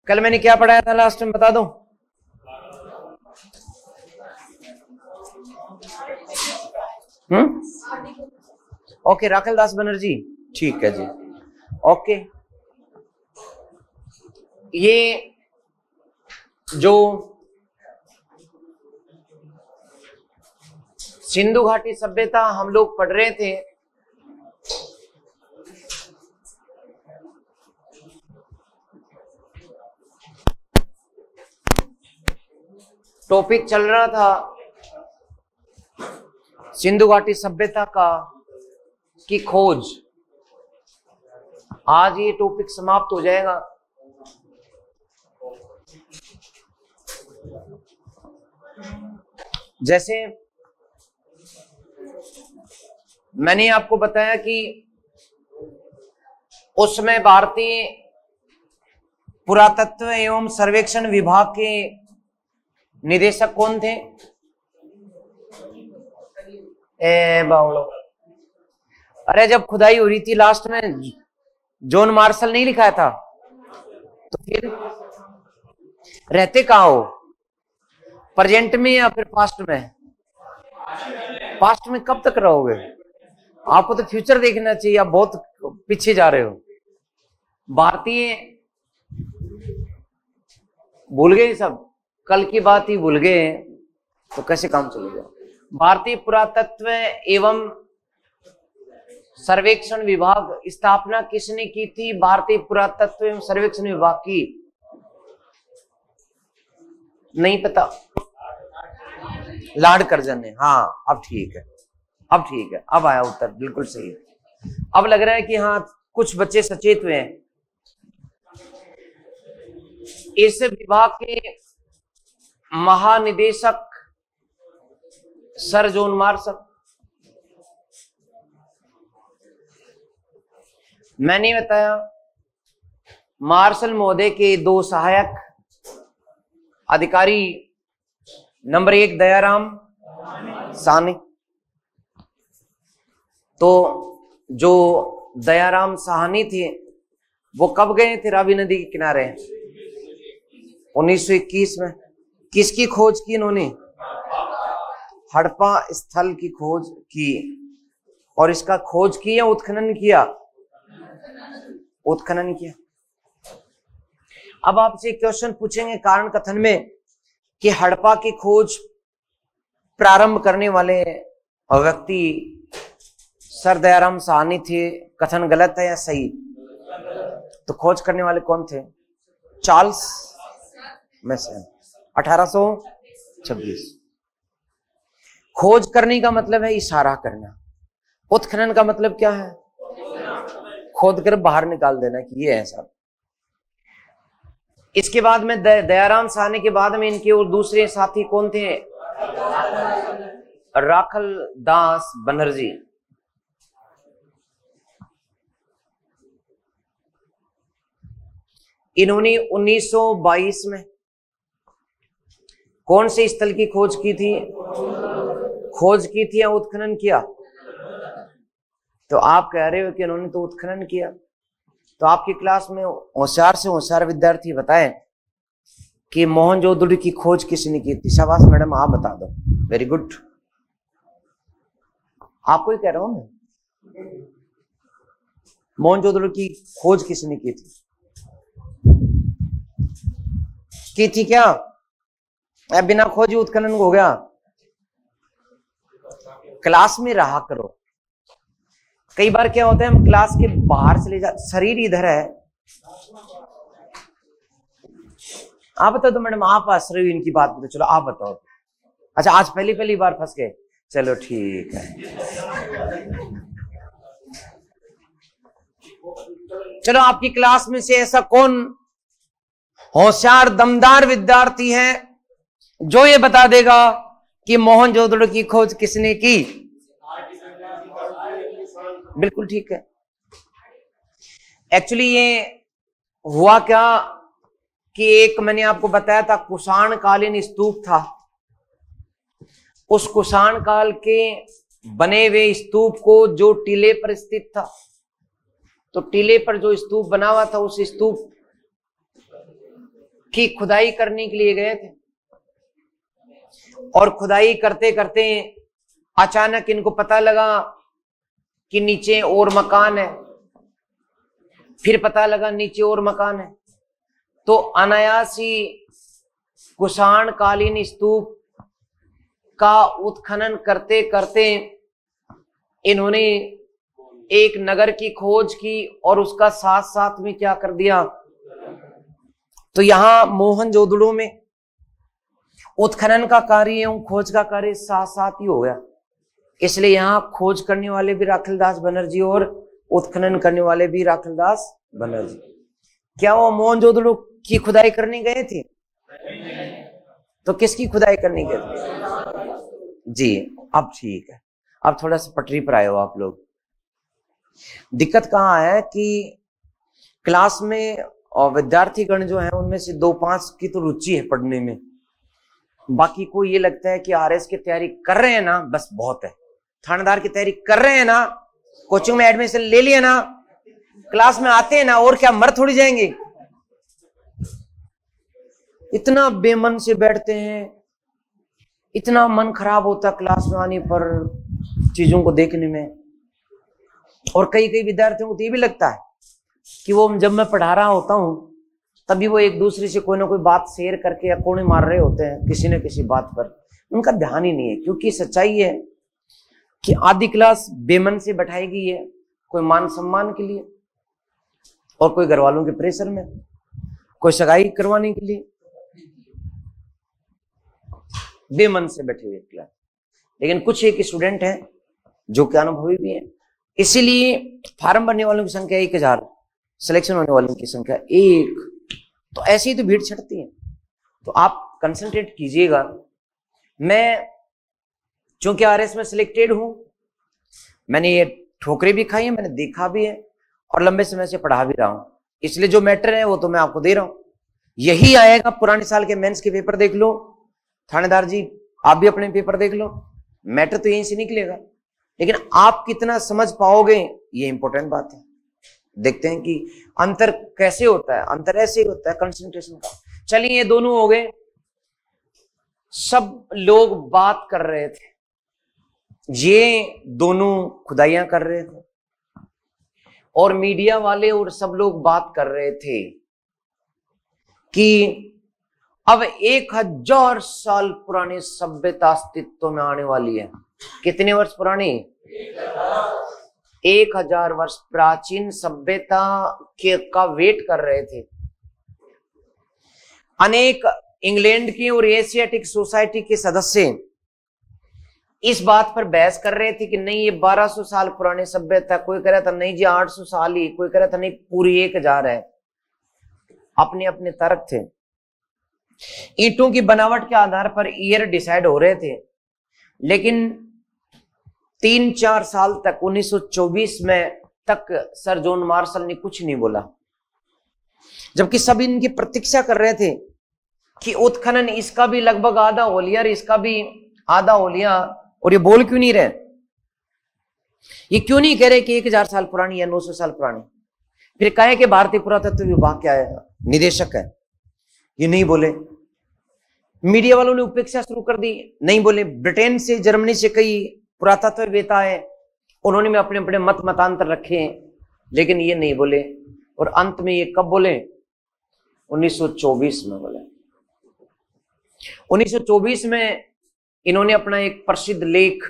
कल मैंने क्या पढ़ाया था लास्ट में बता दो। ओके, राखल दास बनर्जी, ठीक है जी। ओके, ये जो सिंधु घाटी सभ्यता हम लोग पढ़ रहे थे, टॉपिक चल रहा था सिंधु घाटी सभ्यता का की खोज। आज ये टॉपिक समाप्त हो जाएगा। जैसे मैंने आपको बताया कि उस समय भारतीय पुरातत्व एवं सर्वेक्षण विभाग के निदेशक कौन थे? बावड़ो। अरे जब खुदाई हो रही थी लास्ट में जॉन मार्शल नहीं लिखा था, तो फिर रहते कहाँ हो? प्रेजेंट में या फिर पास्ट में? पास्ट में कब तक रहोगे? आपको तो फ्यूचर देखना चाहिए, आप बहुत पीछे जा रहे हो। भारतीय भूल गए, सब कल की बात ही भूल गए, तो कैसे काम चलेगा? भारतीय पुरातत्व एवं सर्वेक्षण विभाग स्थापना किसने की थी? भारतीय पुरातत्व एवं सर्वेक्षण विभाग की नहीं पता? लॉर्ड कर्जन ने। हाँ, अब ठीक है, अब ठीक है, अब आया उत्तर, बिल्कुल सही है। अब लग रहा है कि हाँ कुछ बच्चे सचेत हुए हैं। इस विभाग के महानिदेशक सर जॉन मार्शल। मैंने बताया मार्शल महोदय के दो सहायक अधिकारी, नंबर 1 दयाराम साहनी। तो जो दयाराम साहनी थे वो कब गए थे रावी नदी के किनारे? 1921 में। किसकी खोज की इन्होंने? हड़प्पा स्थल की खोज की। और इसका खोज किया, उत्खनन किया? उत्खनन किया। अब आपसे क्वेश्चन पूछेंगे कारण कथन में कि हड़प्पा की खोज प्रारंभ करने वाले व्यक्ति सर दयाराम साहनी थे। कथन गलत है या सही? तो खोज करने वाले कौन थे? चार्ल्स मैसन, 1826। खोज करने का मतलब है इशारा करना। उत्खनन का मतलब क्या है? खोद कर बाहर निकाल देना कि ये है सब। इसके बाद में दयाराम साहनी के बाद में इनके और दूसरे साथी कौन थे? राखल दास बनर्जी। इन्होंने 1922 में कौन से स्थल की खोज की थी? खोज की थी या उत्खनन किया? तो आप कह रहे हो कि इन्होंने तो उत्खनन किया। तो आपकी क्लास में होशियार से होशियार विद्यार्थी बताएं कि मोहनजोदड़ो की खोज किसने की थी? शाबाश मैडम, आप बता दो, वेरी गुड। आपको ही कह रहा हूं मैं। मोहनजोदड़ो की खोज किसने की थी? की थी क्या? बिना खोज उत्खनन हो गया? क्लास में रहा करो। कई बार क्या होता है, हम क्लास के बाहर चले जाते, शरीर इधर है। आप बता दो मैडम, आप हंस रही हो इनकी बात पे, तो चलो आप बताओ। अच्छा, आज पहली बार फंस गए, चलो ठीक है। चलो, आपकी क्लास में से ऐसा कौन होशियार दमदार विद्यार्थी है जो ये बता देगा कि मोहनजोदड़ो की खोज किसने की? बिल्कुल ठीक है। एक्चुअली ये हुआ क्या कि एक मैंने आपको बताया था कुषाण कालीन स्तूप था। उस कुषाण काल के बने हुए स्तूप को जो टीले पर स्थित था, तो टीले पर जो स्तूप बना हुआ था उस स्तूप कि खुदाई करने के लिए गए थे और खुदाई करते करते अचानक इनको पता लगा कि नीचे और मकान है, फिर पता लगा नीचे और मकान है। तो अनायास ही कुषाण कालीन स्तूप का उत्खनन करते करते इन्होंने एक नगर की खोज की और उसका साथ साथ में क्या कर दिया, तो यहां मोहनजोदड़ो में उत्खनन का कार्य एवं खोज का कार्य साथ साथ ही हो गया। इसलिए यहां खोज करने वाले भी राखलदास बनर्जी और उत्खनन करने वाले भी राखलदास बनर्जी। क्या वो मोहनजोदड़ो की खुदाई करने गए थे? तो किसकी खुदाई करने गए थे जी? अब ठीक है, अब थोड़ा सा पटरी पर आए हो आप लोग। दिक्कत कहाँ है कि क्लास में और विद्यार्थीगण जो है उनमें से 2-5 की तो रुचि है पढ़ने में, बाकी को ये लगता है कि आरएस की तैयारी कर रहे हैं ना बस बहुत है, थानेदार की तैयारी कर रहे हैं ना, कोचिंग में एडमिशन ले लिया ना, क्लास में आते हैं ना, और क्या मर थोड़ी जाएंगे। इतना बेमन से बैठते हैं, इतना मन खराब होता क्लास में आने पर चीजों को देखने में। और कई कई विद्यार्थियों को तो ये भी लगता है कि वो जब मैं पढ़ा रहा होता हूं तभी वो एक दूसरे से कोई ना कोई बात शेयर करके या कोने मार रहे होते हैं किसी न किसी बात पर, उनका ध्यान ही नहीं है। क्योंकि सच्चाई है कि आधी क्लास बेमन से बैठाई गई है, कोई मान सम्मान के लिए और कोई घर वालों के प्रेशर में, कोई सगाई करवाने के लिए बेमन से बैठे हुए क्लास। लेकिन कुछ एक स्टूडेंट हैं जो कि अनुभवी भी हैं, इसीलिए फार्म भरने वालों की संख्या 1000, सिलेक्शन होने वालों की संख्या 1, तो ऐसी ही तो भीड़ छटती है। तो आप कंसंट्रेट कीजिएगा। मैं चूंकि आरएस में सिलेक्टेड हूं, मैंने ये ठोकरें भी खाई है, मैंने देखा भी है और लंबे समय से पढ़ा भी रहा हूं, इसलिए जो मैटर है वो तो मैं आपको दे रहा हूं। यही आएगा। पुराने साल के मेंस के पेपर देख लो, थानेदार जी आप भी अपने पेपर देख लो, मैटर तो यहीं से निकलेगा। लेकिन आप कितना समझ पाओगे ये इंपॉर्टेंट बात है। देखते हैं कि अंतर कैसे होता है। अंतर ऐसे ही होता है कंसंट्रेशन का। चलिए ये दोनों हो गए। सब लोग बात कर रहे थे, ये दोनों खुदाइयां कर रहे थे और मीडिया वाले और सब लोग बात कर रहे थे कि अब 1000 साल पुरानी सभ्यता अस्तित्व में आने वाली है। कितने वर्ष पुरानी? 1000 वर्ष प्राचीन सभ्यता का वेट कर रहे थे। अनेक इंग्लैंड की और एशियाटिक सोसाइटी के सदस्य इस बात पर बहस कर रहे थे कि नहीं ये 1200 साल पुरानी सभ्यता, कोई कह रहा था नहीं जी 800 साल ही, कोई कह रहा था नहीं पूरी 1000 है। अपने अपने तर्क थे। ईंटों की बनावट के आधार पर ईयर डिसाइड हो रहे थे, लेकिन 3-4 साल तक 1924 में तक सर जॉन मार्शल ने कुछ नहीं बोला, जबकि सब इनकी प्रतीक्षा कर रहे थे कि उत्खनन इसका भी लगभग आधा हो लिया और इसका भी आधा हो लिया, और ये बोल क्यों नहीं रहे? ये क्यों नहीं कह रहे कि 1000 साल पुरानी या 900 साल पुरानी? फिर कहे कि भारतीय पुरातत्व विभाग क्या है, निदेशक है, ये नहीं बोले। मीडिया वालों ने उपेक्षा शुरू कर दी, नहीं बोले। ब्रिटेन से, जर्मनी से कई पुरातत्ववेत्ता है, उन्होंने में अपने अपने मतांतर रखे हैं, लेकिन ये नहीं बोले। और अंत में ये कब बोले? 1924 में बोले। 1924 में इन्होंने अपना एक प्रसिद्ध लेख,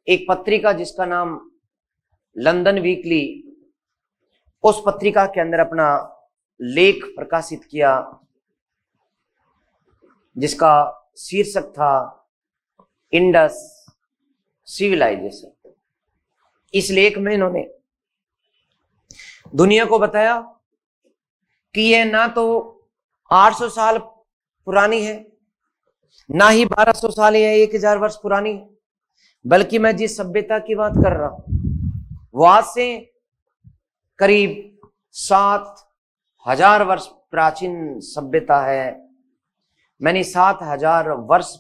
एक पत्रिका जिसका नाम लंदन वीकली, उस पत्रिका के अंदर अपना लेख प्रकाशित किया जिसका शीर्षक था इंडस सिविलाइजेशन। इस लेख में इन्होंने दुनिया को बताया कि यह ना तो 800 साल पुरानी है, ना ही 1200 साल या 1000 वर्ष पुरानी है, बल्कि मैं जिस सभ्यता की बात कर रहा हूं वो आज से करीब 7000 वर्ष प्राचीन सभ्यता है। मैंने 7000 वर्ष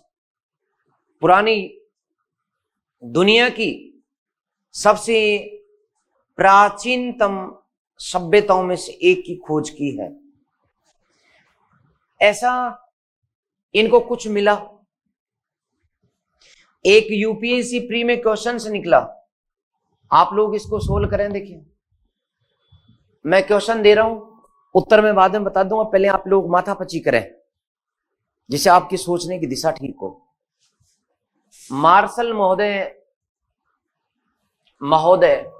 पुरानी दुनिया की सबसे प्राचीनतम सभ्यताओं में से एक की खोज की है। ऐसा इनको कुछ मिला। एक यूपीएससी प्री में क्वेश्चन से निकला, आप लोग इसको सोल्व करें। देखिए मैं क्वेश्चन दे रहा हूं, उत्तर मैं बाद में बता दूंगा, पहले आप लोग माथापच्ची करें जिससे आपकी सोचने की दिशा ठीक हो। मार्शल महोदय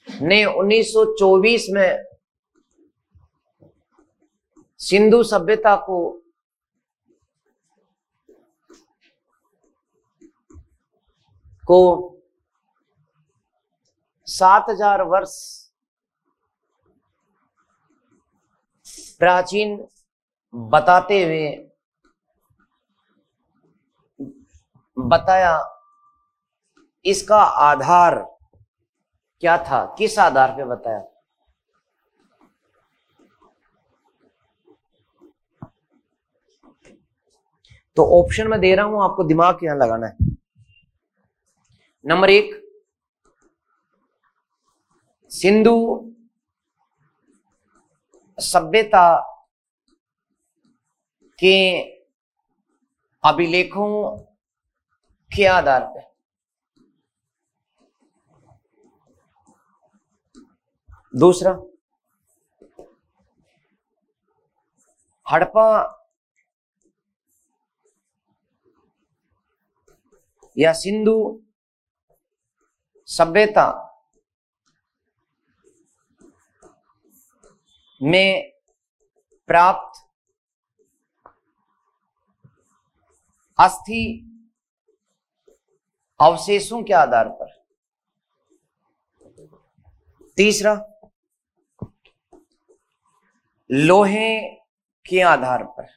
ने 1924 में सिंधु सभ्यता को 7000 वर्ष प्राचीन बताते हुए बताया, इसका आधार क्या था, किस आधार पे बताया? तो ऑप्शन में दे रहा हूं, आपको दिमाग यहां लगाना है। नंबर 1 सिंधु सभ्यता के अभिलेखों के आधार पर। दूसरा, हड़प्पा या सिंधु सभ्यता में प्राप्त अस्थि अवशेषों के आधार पर। तीसरा, लोहे के आधार पर।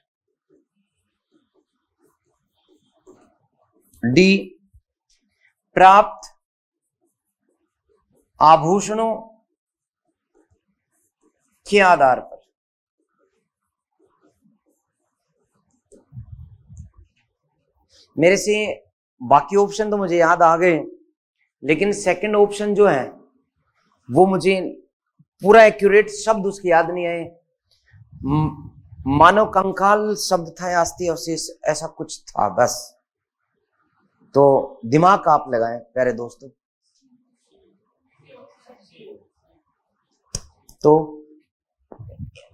डी, प्राप्त आभूषणों के आधार पर। मेरे से बाकी ऑप्शन तो मुझे याद आ गए, लेकिन सेकंड ऑप्शन जो है वो मुझे पूरा एक्यूरेट शब्द उसके याद नहीं आए। मानव कंकाल शब्द था या अस्थि अवशेष, ऐसा कुछ था बस। तो दिमाग आप लगाएं प्यारे दोस्तों। तो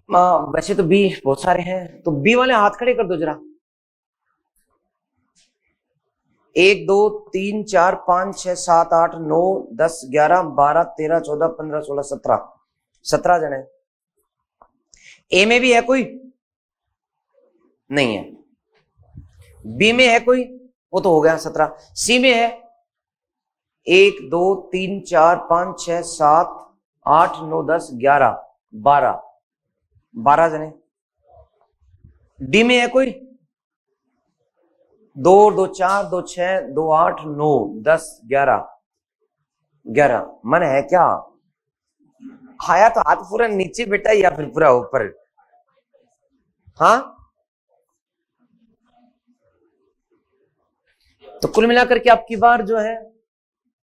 वैसे तो बी बहुत सारे हैं, तो बी वाले हाथ खड़े कर दो जरा। 1 2 3 4 5 6 7 8 9 10 11 12 13 14 15 16 17 जने। ए में भी है कोई? नहीं है। बी में है कोई? वो तो हो गया 17। सी में है 1 2 3 4 5 6 7 8 9 10 11 12 जने। डी में है कोई? 2 2 4 2 6 2 8 9 10 11 मन है क्या? आया तो हाथ पूरा नीचे बेटा या फिर पूरा ऊपर? हाँ, तो कुल मिलाकर के आपकी बार जो है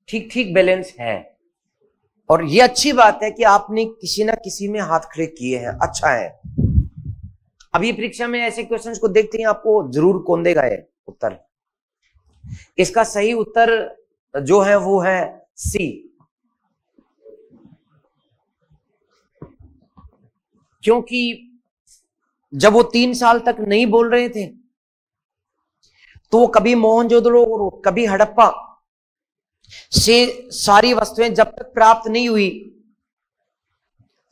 ठीक ठीक बैलेंस है। और ये अच्छी बात है कि आपने किसी ना किसी में हाथ खड़े किए हैं, अच्छा है। अभी परीक्षा में ऐसे क्वेश्चंस को देखते ही आपको जरूर कौंदेगा है उत्तर। इसका सही उत्तर जो है वो है सी। क्योंकि जब वो 3 साल तक नहीं बोल रहे थे तो कभी मोहनजोदड़ो और कभी हड़प्पा से सारी वस्तुएं जब तक प्राप्त नहीं हुई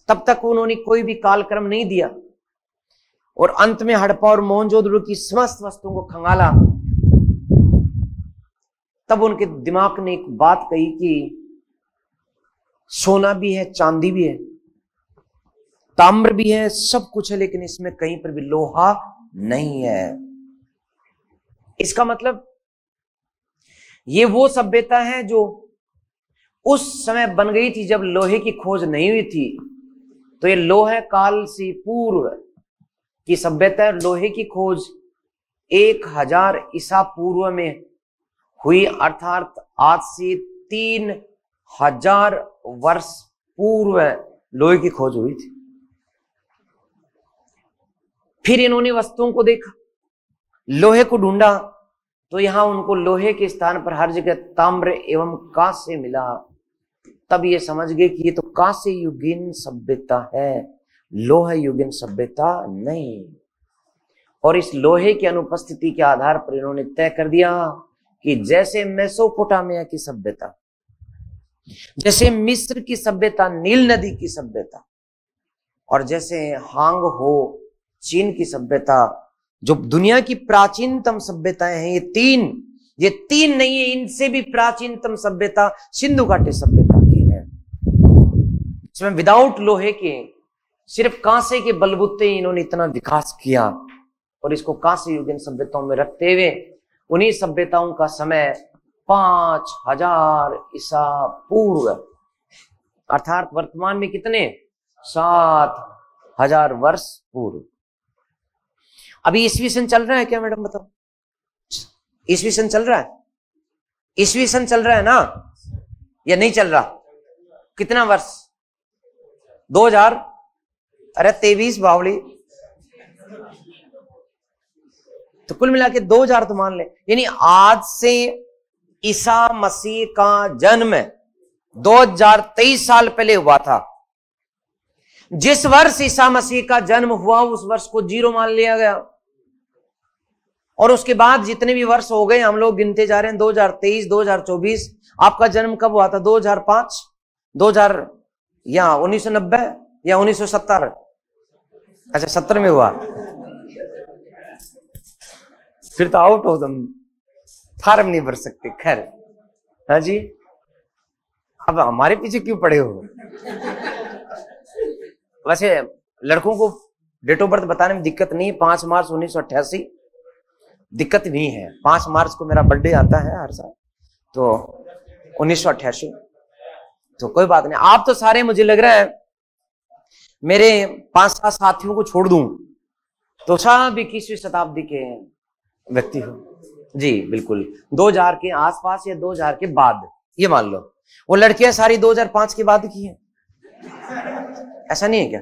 तब तक उन्होंने कोई भी कालक्रम नहीं दिया। और अंत में हड़प्पा और मोहनजोदड़ो की समस्त वस्तुओं को खंगाला। तब उनके दिमाग ने एक बात कही कि सोना भी है, चांदी भी है, ताम्र भी है, सब कुछ है, लेकिन इसमें कहीं पर भी लोहा नहीं है। इसका मतलब ये वो सभ्यता है जो उस समय बन गई थी जब लोहे की खोज नहीं हुई थी। तो ये लोहे काल से पूर्व की सभ्यता है। लोहे की खोज 1000 ईसा पूर्व में हुई, अर्थात आज से 3000 वर्ष पूर्व लोहे की खोज हुई थी। फिर इन्होंने वस्तुओं को देखा, लोहे को ढूंढा, तो यहां उनको लोहे के स्थान पर हर जगह ताम्र एवं कांस्य मिला। तब ये समझ गए कि ये तो कांस्य युगीन सभ्यता है, लोह युगीन सभ्यता नहीं। और इस लोहे की अनुपस्थिति के आधार पर इन्होंने तय कर दिया कि जैसे मेसोपोटामिया की सभ्यता, जैसे मिस्र की सभ्यता, नील नदी की सभ्यता, और जैसे हांग हो चीन की सभ्यता, जो दुनिया की प्राचीनतम सभ्यताएं हैं, ये तीन नहीं है, इनसे भी प्राचीनतम सभ्यता सिंधु घाटी सभ्यता की है। इसमें विदाउट लोहे के, सिर्फ कांसे के बलबूते इन्होंने इतना विकास किया। और इसको कांस्य युगीन सभ्यताओं में रखते हुए उन्हीं सभ्यताओं का समय 5000 ईसा पूर्व, अर्थात वर्तमान में कितने, 7000 वर्ष पूर्व। अभी ईस्वी सन चल रहा है क्या मैडम, बताओ? ईस्वी सन चल रहा है? ईस्वी सन चल रहा है ना, या नहीं चल रहा? कितना वर्ष? 2000? अरे 23 बावली, तो कुल मिला के 2000 तो मान ले। यानी आज से ईसा मसीह का जन्म 2023 साल पहले हुआ था। जिस वर्ष ईसा मसीह का जन्म हुआ उस वर्ष को 0 मान लिया गया, और उसके बाद जितने भी वर्ष हो गए हम लोग गिनते जा रहे हैं, 2023, 2024। आपका जन्म कब हुआ था? 2005, 2000 या 1990 या 1970? अच्छा 70 में हुआ, फिर तो आउट हो तुम, फार्म नहीं भर सकते। खैर, हाँ जी, अब हमारे पीछे क्यों पड़े हो? वैसे लड़कों को डेट ऑफ बर्थ बताने में दिक्कत नहीं है। 5 मार्च 1988 दिक्कत नहीं है। 5 मार्च को मेरा बर्थडे आता है हर साल, तो 1988, तो कोई बात नहीं। आप तो सारे, मुझे लग रहा है मेरे 5-7 साथियों को छोड़ दूं तो सब 21वीं शताब्दी के व्यक्ति हो। जी बिल्कुल, 2000 के आसपास या 2000 के बाद, ये मान लो। वो लड़कियां सारी 2005 के बाद की हैं, ऐसा नहीं है क्या?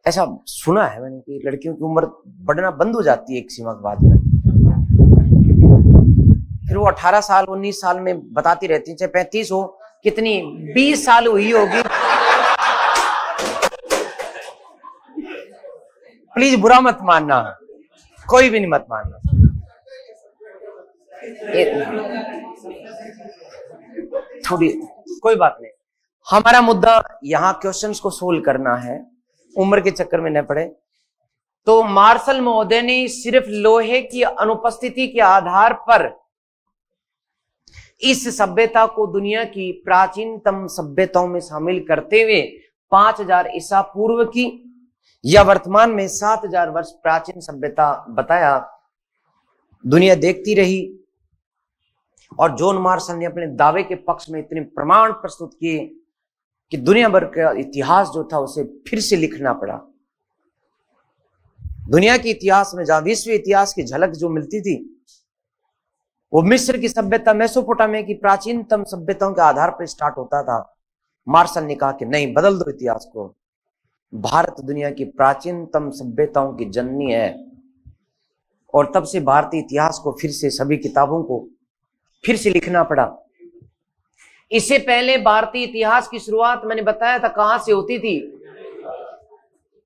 ऐसा सुना है मैंने कि लड़कियों की उम्र बढ़ना बंद हो जाती है एक सीमा के बाद में, फिर वो 18 साल 19 साल में बताती रहती है, चाहे 35 हो, कितनी 20 साल हुई होगी। प्लीज बुरा मत मानना, कोई भी नहीं मत मानना। थोड़ी कोई बात नहीं, हमारा मुद्दा यहां क्वेश्चंस को सोल्व करना है, उम्र के चक्कर में न पड़े। तो मार्शल महोदय ने सिर्फ लोहे की अनुपस्थिति के आधार पर इस सभ्यता को दुनिया की प्राचीनतम सभ्यताओं में शामिल करते हुए 5000 ईसा पूर्व की या वर्तमान में 7000 वर्ष प्राचीन सभ्यता बताया। दुनिया देखती रही और जॉन मार्शल ने अपने दावे के पक्ष में इतने प्रमाण प्रस्तुत किए कि दुनिया भर का इतिहास जो था उसे फिर से लिखना पड़ा। दुनिया के इतिहास में जहां विश्व इतिहास की झलक जो मिलती थी वो मिस्र की सभ्यता, मेसोपोटामिया की प्राचीनतम सभ्यताओं के आधार पर स्टार्ट होता था। मार्शल ने कहा कि नहीं, बदल दो इतिहास को, भारत दुनिया की प्राचीनतम सभ्यताओं की जननी है। और तब से भारतीय इतिहास को फिर से, सभी किताबों को फिर से लिखना पड़ा। इससे पहले भारतीय इतिहास की शुरुआत मैंने बताया था कहां से होती थी,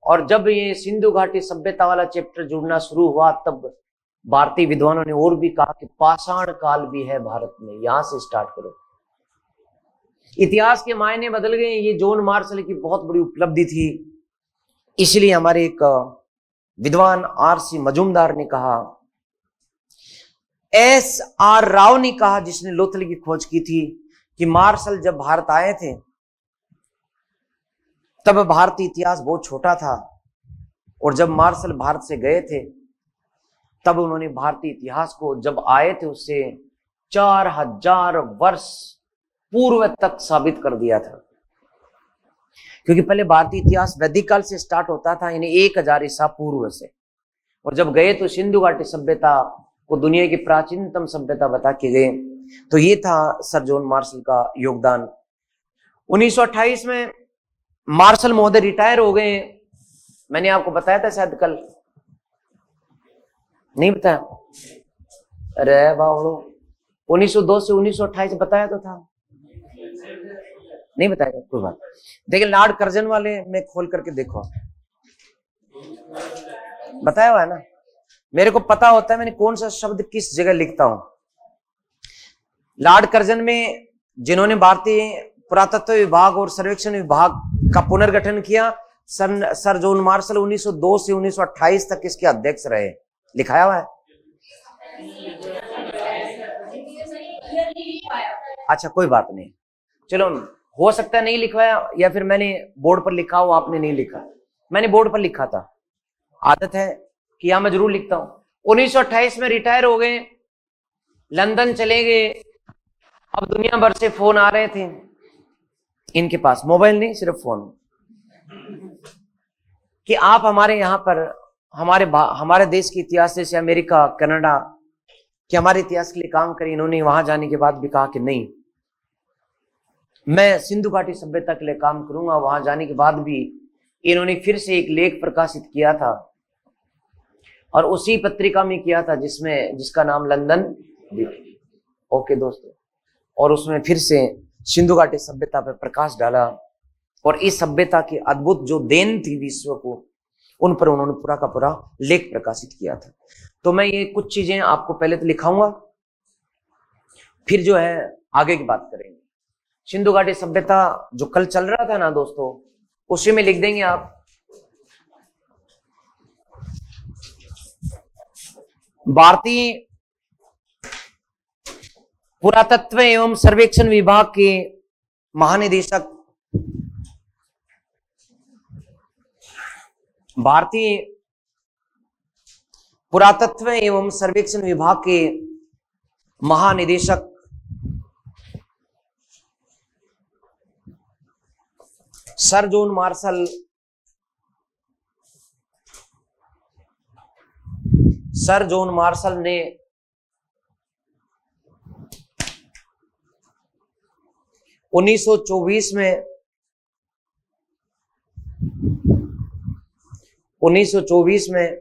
और जब ये सिंधु घाटी सभ्यता वाला चैप्टर जुड़ना शुरू हुआ तब भारतीय विद्वानों ने और भी कहा कि पाषाण काल भी है भारत में, यहां से स्टार्ट करो। इतिहास के मायने बदल गए। ये जॉन मार्शल की बहुत बड़ी उपलब्धि थी। इसलिए हमारे एक विद्वान RC मजूमदार ने कहा, SR राव ने कहा, जिसने लोथल की खोज की थी, कि मार्शल जब भारत आए थे तब भारतीय इतिहास बहुत छोटा था, और जब मार्शल भारत से गए थे तब उन्होंने भारतीय इतिहास को, जब आए थे उससे 4000 वर्ष पूर्व तक साबित कर दिया था। क्योंकि पहले भारतीय इतिहास वैदिक काल से स्टार्ट होता था, यानी 1000 ईसा पूर्व से, और जब गए तो सिंधु घाटी सभ्यता को दुनिया की प्राचीनतम सभ्यता बता के गए। तो ये था सर जॉन मार्शल का योगदान। 1928 में मार्शल महोदय रिटायर हो गए, मैंने आपको बताया था शायद कल, नहीं बताया? अरे बाबू 1902 से 1928 बताया तो था, नहीं बताया? कोई बात। देखिए लॉर्ड कर्जन वाले में खोल करके देखो, बताया हुआ है ना। मेरे को पता होता है मैंने कौन सा शब्द किस जगह लिखता हूं। लॉर्ड कर्जन में जिन्होंने भारतीय पुरातत्व विभाग और सर्वेक्षण विभाग का पुनर्गठन किया, सर जॉन मार्शल 1902 से 1928 तक इसके अध्यक्ष रहे, लिखाया हुआ है। अच्छा कोई बात नहीं, चलो हो सकता है नहीं लिखवाया, या फिर मैंने बोर्ड पर लिखा हो आपने नहीं लिखा। मैंने बोर्ड पर लिखा था, आदत है कि यहां मैं जरूर लिखता हूं। 1928 में रिटायर हो गए, लंदन चले गए। अब दुनिया भर से फोन आ रहे थे इनके पास, मोबाइल नहीं सिर्फ फोन, कि आप हमारे यहां पर हमारे देश के इतिहास जैसे अमेरिका, कनाडा कि हमारे इतिहास के लिए काम करें। इन्होंने वहां जाने के बाद भी कहा कि नहीं, मैं सिंधु घाटी सभ्यता के लिए काम करूंगा। वहां जाने के बाद भी इन्होंने फिर से एक लेख प्रकाशित किया था, और उसी पत्रिका में किया था जिसका नाम लंदन। ओके दोस्तों, और उसमें फिर से सिंधु घाटी सभ्यता पर प्रकाश डाला, और इस सभ्यता की अद्भुत जो देन थी विश्व को, उन पर उन्होंने पूरा का पूरा लेख प्रकाशित किया था। तो मैं ये कुछ चीजें आपको पहले तो लिखाऊंगा, फिर जो है आगे की बात करेंगे। सिंधु घाटी सभ्यता जो कल चल रहा था ना दोस्तों, उसी में लिख देंगे आप। भारतीय पुरातत्व एवं सर्वेक्षण विभाग के महानिदेशक, भारतीय पुरातत्व एवं सर्वेक्षण विभाग के महानिदेशक सर जॉन मार्शल ने 1924 में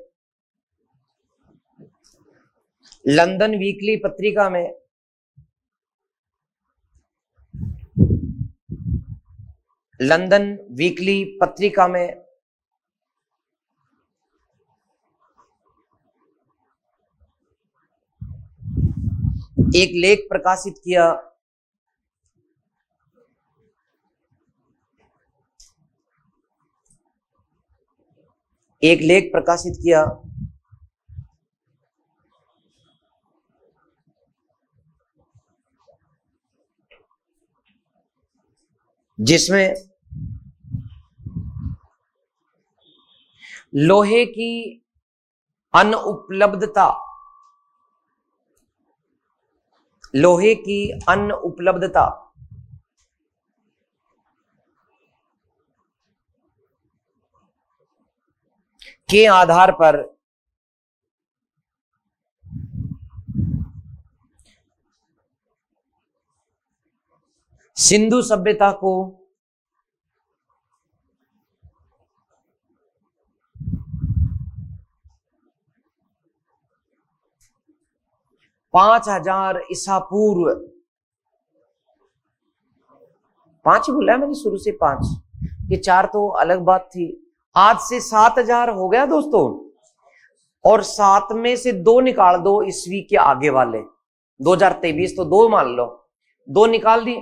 लंदन वीकली पत्रिका में एक लेख प्रकाशित किया। जिसमें लोहे की अनुपलब्धता के आधार पर सिंधु सभ्यता को 5000 ईसा पूर्व, 5 ही बोला है मैंने शुरू से, 5, ये 4 तो अलग बात थी। आज से 7000 हो गया दोस्तों, और 7 में से 2 निकाल दो ईस्वी के आगे वाले, 2023 तो 2 मान लो, 2 निकाल दिए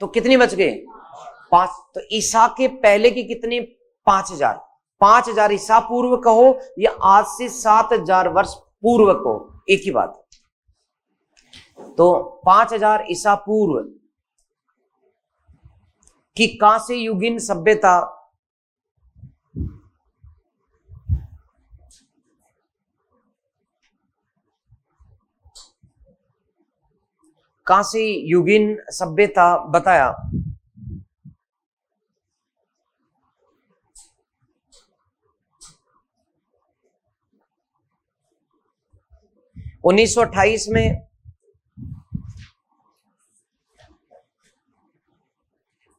तो कितनी बच गए? 5। तो ईसा के पहले की कितनी? 5000। 5000 ईसा पूर्व कहो या आज से 7000 वर्ष पूर्व कहो, एक ही बात। तो 5000 ईसा पूर्व की कांस्य युगीन सभ्यता बताया। उन्नीस सौ अट्ठाईस में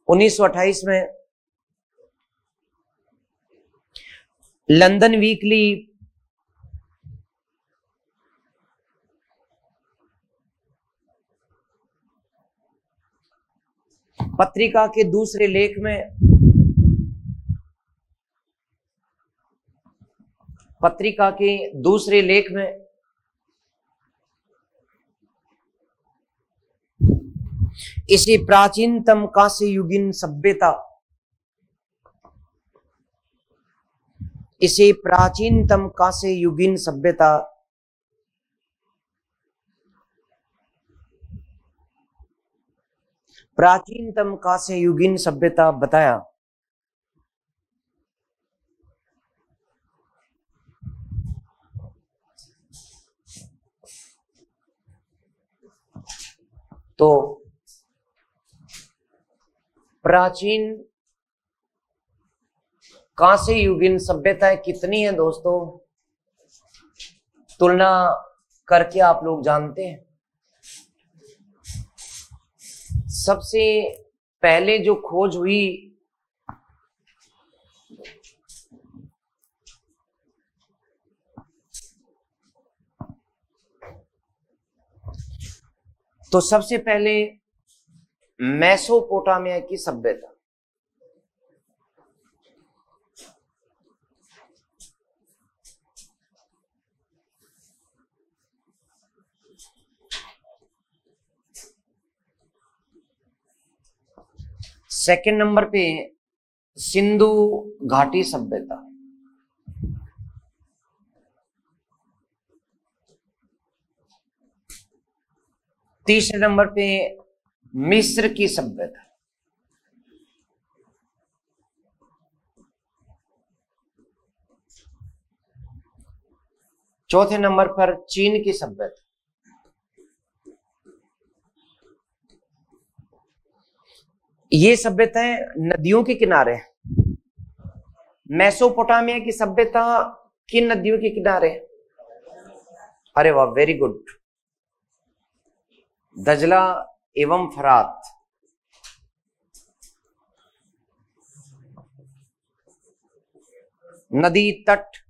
1928 में लंदन वीकली पत्रिका के दूसरे लेख में इसे प्राचीनतम कांस्य युगीन सभ्यता बताया। तो प्राचीन कांस्य युगीन सभ्यताएं कितनी है दोस्तों? तुलना करके आप लोग जानते हैं। सबसे पहले जो खोज हुई तो सबसे पहले मेसोपोटामिया की सभ्यता। सेकंड नंबर पे सिंधु घाटी सभ्यता। तीसरे नंबर पे मिस्र की सभ्यता। चौथे नंबर पर चीन की सभ्यता। ये सभ्यताएं नदियों के किनारे। मेसोपोटामिया की सभ्यता किन नदियों के किनारे? अरे वाह, वेरी गुड। दजला एवं फरात। नदी तट।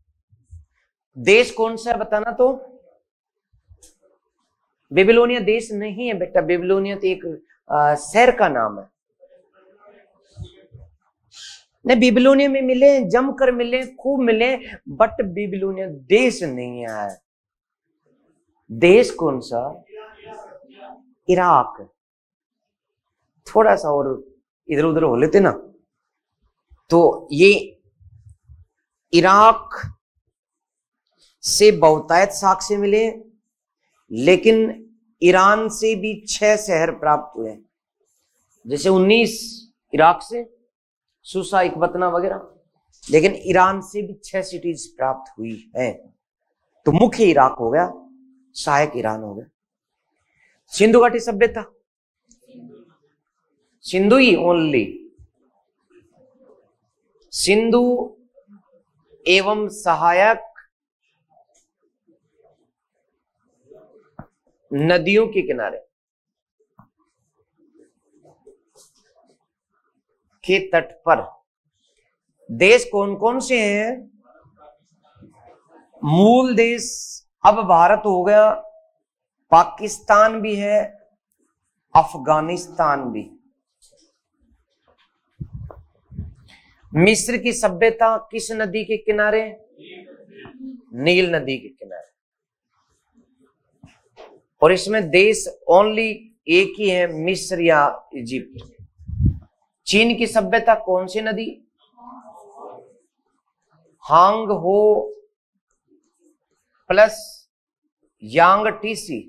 देश कौन सा है बताना तो? बेबीलोनिया देश नहीं है बेटा, बेबीलोनिया तो एक शहर का नाम है। नहीं, बेबीलोनिया में मिले, जमकर मिले, खूब मिले, बट बेबीलोनिया देश नहीं है। देश कौन सा? इराक। थोड़ा सा और इधर उधर हो लेते ना तो ये इराक से बहुतायत साक्ष्य मिले, लेकिन ईरान से भी 6 शहर प्राप्त हुए। जैसे 19 इराक से, सुसा, इकबतना वगैरह, लेकिन ईरान से भी 6 सिटीज प्राप्त हुई है। तो मुख्य इराक हो गया, सहायक ईरान हो गया। सिंधु घाटी सभ्यता, सिंधु ही ओनली, सिंधु एवं सहायक नदियों के किनारे के तट पर। देश कौन कौन से हैं? मूल देश अब भारत हो गया, पाकिस्तान भी है, अफगानिस्तान भी। मिस्र की सभ्यता किस नदी के किनारे? नील नदी के किनारे। और इसमें देश ओनली एक ही है, मिस्र या इजिप्ट। चीन की सभ्यता कौन सी नदी? हांग हो प्लस यांग टीसी।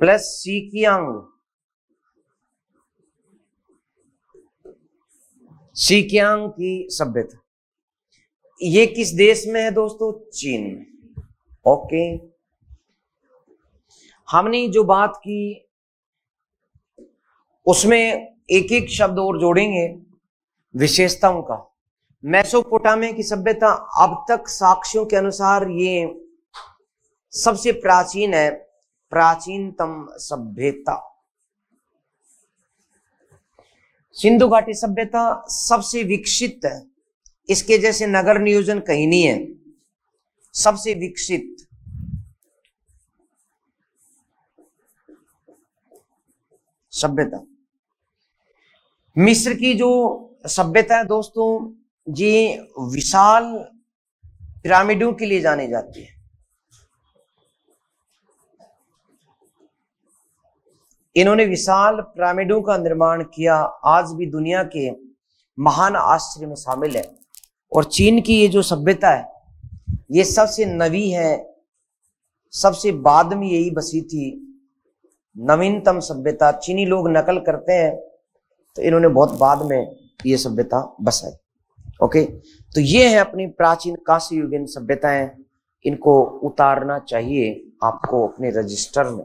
प्लस सीकियांग। सीकियांग की सभ्यता ये किस देश में है दोस्तों? चीन में। ओके, हमने जो बात की उसमें एक एक शब्द और जोड़ेंगे विशेषताओं का। मेसोपोटामिया की सभ्यता अब तक साक्ष्यों के अनुसार ये सबसे प्राचीन है, प्राचीनतम सभ्यता। सिंधु घाटी सभ्यता सबसे विकसित है, इसके जैसे नगर नियोजन कहीं नहीं है, सबसे विकसित। सभ्यता मिस्र की जो सभ्यता है दोस्तों, ये विशाल पिरामिडों के लिए जानी जाती है। इन्होंने विशाल पिरामिडों का निर्माण किया, आज भी दुनिया के महान आश्चर्य में शामिल है। और चीन की ये जो सभ्यता है, ये सबसे नवी है, सबसे बाद में यही बसी थी, नवीनतम सभ्यता। चीनी लोग नकल करते हैं, तो इन्होंने बहुत बाद में ये सभ्यता बसाई। ओके, तो ये है अपनी प्राचीन कांस्य युगीन सभ्यताएं, इनको उतारना चाहिए आपको अपने रजिस्टर में।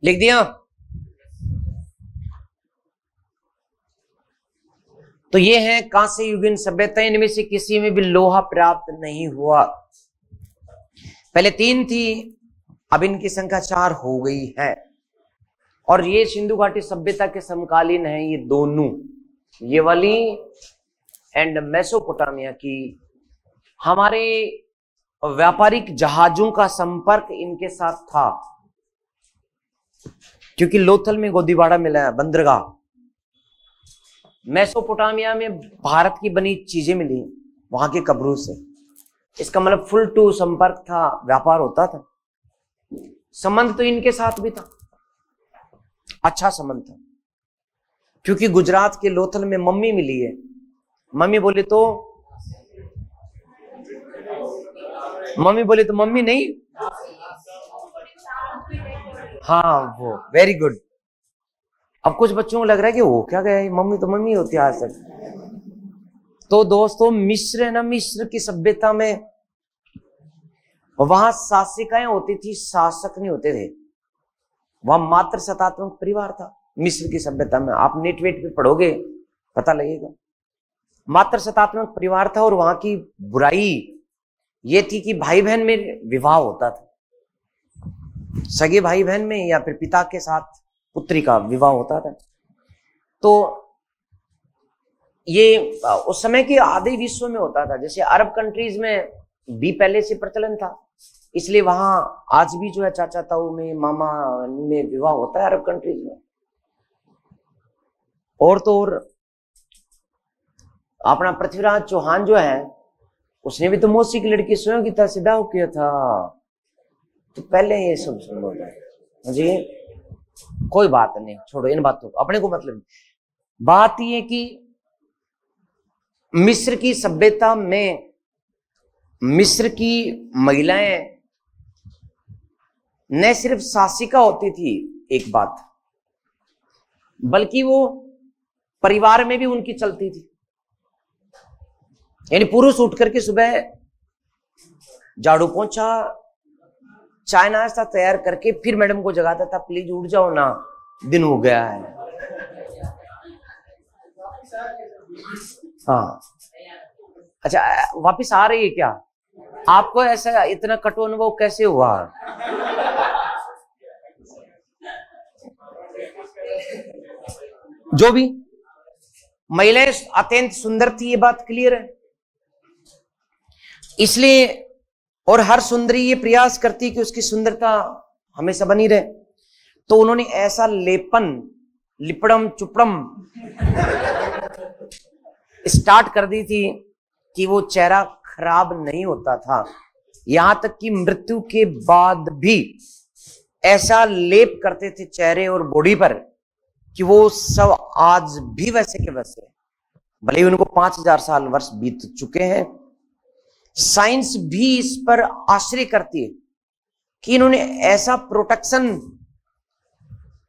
लिख दिया। तो ये है कांस्य युगीन सभ्यता, इनमें से किसी में भी लोहा प्राप्त नहीं हुआ। पहले 3 थी, अब इनकी संख्या 4 हो गई है। और ये सिंधु घाटी सभ्यता के समकालीन है ये दोनों, ये वाली एंड मेसोपोटामिया की। हमारे व्यापारिक जहाजों का संपर्क इनके साथ था, क्योंकि लोथल में गोदीबाड़ा मिला है, बंदरगाह। मेसोपोटामिया में भारत की बनी चीजें मिली वहां के कब्रों से। इसका मतलब फुल टू संपर्क था, व्यापार होता था। संबंध तो इनके साथ भी था, अच्छा संबंध था, क्योंकि गुजरात के लोथल में मम्मी मिली है। मम्मी बोले तो मम्मी नहीं, हाँ वो वेरी गुड। अब कुछ बच्चों को लग रहा है कि वो क्या गया, मम्मी तो मम्मी होती है आज तक। तो दोस्तों मिस्र है ना, मिस्र की सभ्यता में वहां शासिकाएं होती थी, शासक नहीं होते थे। वहां मात्र सत्तात्मक परिवार था मिस्र की सभ्यता में। आप नेट वेट पे पढ़ोगे पता लगेगा, मात्र सत्तात्मक परिवार था। और वहां की बुराई ये थी कि भाई बहन में विवाह होता था, सगे भाई बहन में या फिर पिता के साथ पुत्री का विवाह होता था। तो ये उस समय के आधे विश्व में होता था। जैसे अरब कंट्रीज में भी पहले से प्रचलन था, इसलिए वहां आज भी जो है चाचा ताऊ में, मामा में विवाह होता है अरब कंट्रीज में। और तो और अपना पृथ्वीराज चौहान जो है, उसने भी तो मौसी की लड़की स्वयं की तरह विवाह किया था। तो पहले ये सब संभव है जी। कोई बात नहीं, छोड़ो इन बातों को, अपने को मतलब बात ये कि मिस्र की सभ्यता में मिस्र की महिलाएं न सिर्फ शासिका होती थी एक बात, बल्कि वो परिवार में भी उनकी चलती थी। यानी पुरुष उठ करके सुबह झाड़ू पोंछा, चाय नाश्ता तैयार करके फिर मैडम को जगाता था, प्लीज उठ जाओ ना, दिन हो गया है। हाँ अच्छा, वापिस आ रही है क्या? आपको ऐसा इतना कटु अनुभव कैसे हुआ? जो भी महिलाएं अत्यंत सुंदर थी, ये बात क्लियर है। इसलिए और हर सुंदरी ये प्रयास करती कि उसकी सुंदरता हमेशा बनी रहे। तो उन्होंने ऐसा लेपन, लिपड़म चुपड़म स्टार्ट कर दी थी कि वो चेहरा खराब नहीं होता था। यहां तक कि मृत्यु के बाद भी ऐसा लेप करते थे चेहरे और बॉडी पर कि वो सब आज भी वैसे के वैसे, भले ही उनको 5000 साल वर्ष बीत चुके हैं। साइंस भी इस पर आश्चर्य करती है कि इन्होंने ऐसा प्रोटेक्शन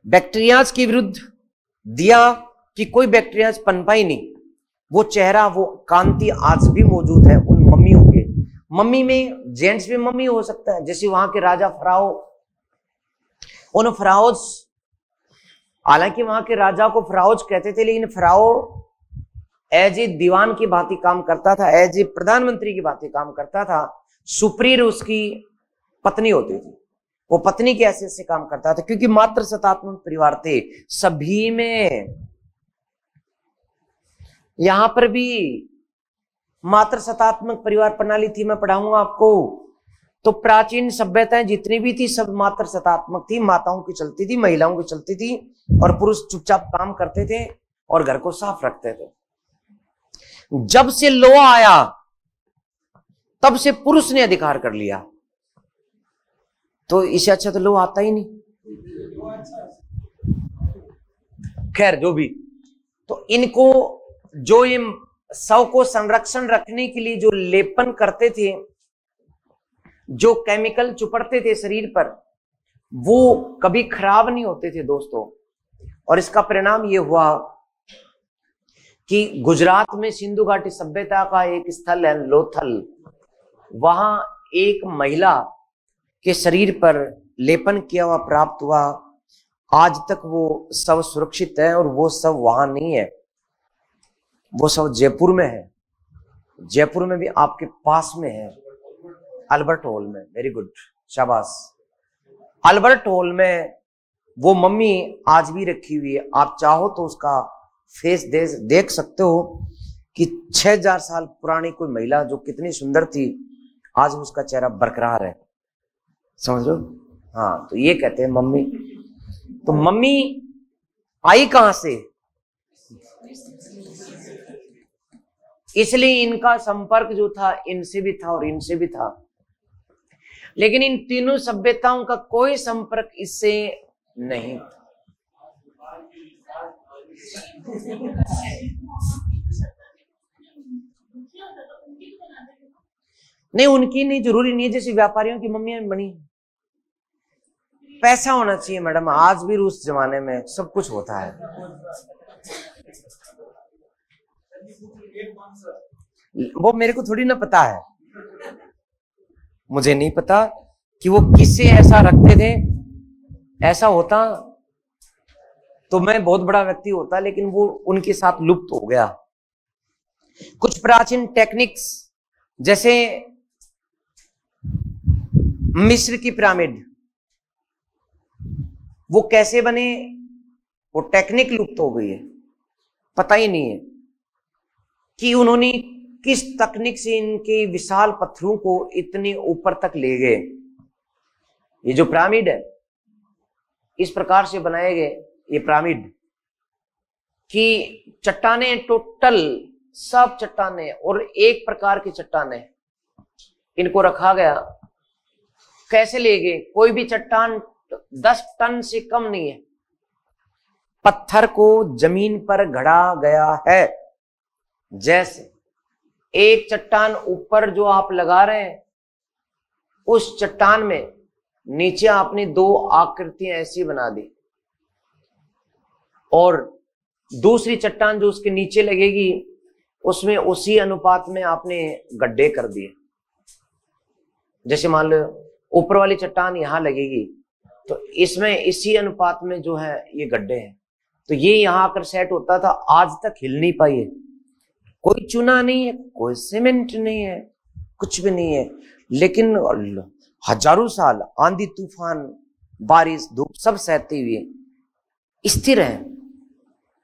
बैक्टीरियाज के विरुद्ध दिया कि कोई बैक्टीरियाज पनपा ही नहीं। वो चेहरा, वो कांति आज भी मौजूद है उन मम्मियों के। मम्मी में जेंट्स भी मम्मी हो सकता है, जैसे वहां के राजा फराओ, उन फराओज, हालांकि वहां के राजा को फराओज कहते थे, लेकिन फराओ एज ए दीवान की भांति काम करता था, एज ए प्रधानमंत्री की भांति काम करता था। सुप्रीर उसकी पत्नी होती थी, वो पत्नी की हैसियत से काम करता था, क्योंकि मात्र सत्तात्मक परिवार थे सभी में। यहां पर भी मात्र सत्तात्मक परिवार प्रणाली थी, मैं पढ़ाऊंगा आपको। तो प्राचीन सभ्यताएं जितनी भी थी सब मात्र सत्तात्मक थी, माताओं की चलती थी, महिलाओं की चलती थी, और पुरुष चुपचाप काम करते थे और घर को साफ रखते थे। जब से लोहा आया तब से पुरुष ने अधिकार कर लिया, तो इससे अच्छा तो लोहा आता ही नहीं। खैर जो भी, तो इनको जो ये शव को संरक्षण रखने के लिए जो लेपन करते थे, जो केमिकल चुपड़ते थे शरीर पर, वो कभी खराब नहीं होते थे दोस्तों। और इसका परिणाम ये हुआ कि गुजरात में सिंधु घाटी सभ्यता का एक स्थल है लोथल, वहां एक महिला के शरीर पर लेपन किया हुआ प्राप्त हुआ, आज तक वो सब सुरक्षित है और वो सब वहां नहीं है, वो सब जयपुर में है। जयपुर में भी आपके पास में है, अल्बर्ट हॉल में। वेरी गुड, शाबाश। अल्बर्ट हॉल में वो मम्मी आज भी रखी हुई है। आप चाहो तो उसका फेस देख सकते हो कि 6000 साल पुरानी कोई महिला जो कितनी सुंदर थी, आज उसका चेहरा बरकरार है। समझ लो। हाँ, तो ये कहते हैं मम्मी। तो मम्मी आई कहां से? इसलिए इनका संपर्क जो था इनसे भी था और इनसे भी था, लेकिन इन तीनों सभ्यताओं का कोई संपर्क इससे नहीं था। नहीं, उनकी नहीं, जरूरी नहीं है। जैसे व्यापारियों की मम्मियां बनी। पैसा होना चाहिए मैडम, आज भी उस जमाने में सब कुछ होता है। वो मेरे को थोड़ी ना पता है, मुझे नहीं पता कि वो किससे ऐसा रखते थे। ऐसा होता तो मैं बहुत बड़ा व्यक्ति होता, लेकिन वो उनके साथ लुप्त हो गया। कुछ प्राचीन टेक्निक्स, जैसे मिस्र की पिरामिड, वो कैसे बने, वो टेक्निक लुप्त हो गई है। पता ही नहीं है कि उन्होंने किस तकनीक से इनके विशाल पत्थरों को इतने ऊपर तक ले गए। ये जो पिरामिड है, इस प्रकार से बनाए गए ये पिरामिड कि चट्टाने टोटल सब चट्टाने और एक प्रकार की चट्टाने इनको रखा गया। कैसे ले गए? कोई भी चट्टान 10 टन से कम नहीं है। पत्थर को जमीन पर गढ़ा गया है। जैसे एक चट्टान ऊपर जो आप लगा रहे हैं, उस चट्टान में नीचे आपने 2 आकृतियां ऐसी बना दी, और दूसरी चट्टान जो उसके नीचे लगेगी उसमें उसी अनुपात में आपने गड्ढे कर दिए। जैसे मान लो ऊपर वाली चट्टान यहां लगेगी, तो इसमें इसी अनुपात में जो है ये गड्ढे हैं। तो ये यहां आकर सेट होता था, आज तक हिल नहीं पाई है। कोई चूना नहीं है, कोई सीमेंट नहीं है, कुछ भी नहीं है, लेकिन हजारों साल आंधी तूफान बारिश धूप सब सहते हुए स्थिर है।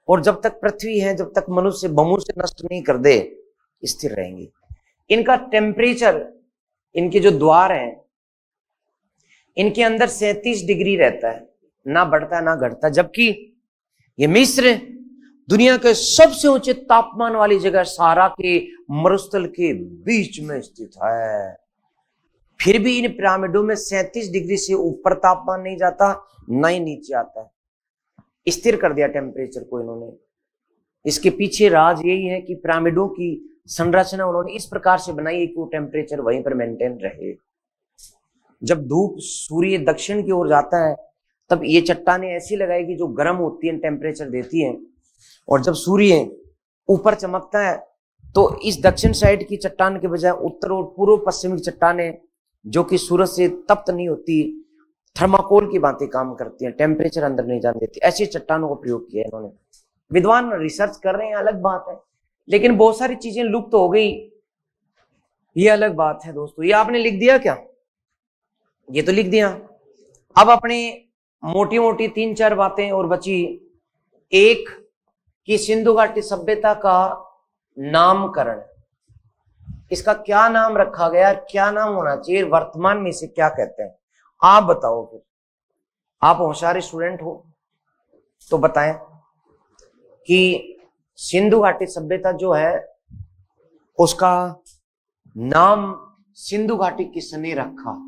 और जब तक पृथ्वी है, जब तक मनुष्य बमों से नष्ट नहीं कर दे, स्थिर रहेंगे। इनका टेम्परेचर, इनके जो द्वार हैं, इनके अंदर 37 डिग्री रहता है, ना बढ़ता ना घटता। जबकि ये मिस्र दुनिया के सबसे ऊंचे तापमान वाली जगह, सहारा के मरुस्थल के बीच में स्थित है, फिर भी इन पिरामिडों में 37 डिग्री से ऊपर तापमान नहीं जाता, ना ही नीचे आता है। स्थिर कर दिया टेम्परेचर को इन्होंने। इसके पीछे राज यही है कि पिरामिडों की संरचना उन्होंने इस प्रकार से बनाई है कि वो टेम्परेचर वहीं पर मेंटेन रहे। जब धूप सूर्य दक्षिण की ओर जाता है, तब ये चट्टानें ऐसी लगाएगी जो गर्म होती हैं, टेम्परेचर देती हैं। और जब सूर्य ऊपर चमकता है, तो इस दक्षिण साइड की चट्टान के बजाय उत्तर और पूर्व पश्चिम की चट्टानें, जो कि सूरज से तप्त नहीं होती, थर्माकोल की भांति काम करती हैं, टेम्परेचर अंदर नहीं जाने देती। ऐसी चट्टानों का प्रयोग किया इन्होंने। विद्वान रिसर्च कर रहे हैं, अलग बात है, लेकिन बहुत सारी चीजें लुप्त हो गई, ये अलग बात है दोस्तों। ये आपने लिख दिया क्या? ये तो लिख दिया। अब अपने मोटी मोटी 3-4 बातें और बची। एक कि सिंधु घाटी सभ्यता का नामकरण, इसका क्या नाम रखा गया, क्या नाम होना चाहिए, वर्तमान में इसे क्या कहते हैं, आप बताओ। फिर आप होशियार स्टूडेंट हो तो बताएं कि सिंधु घाटी सभ्यता जो है उसका नाम सिंधु घाटी किसने रखा?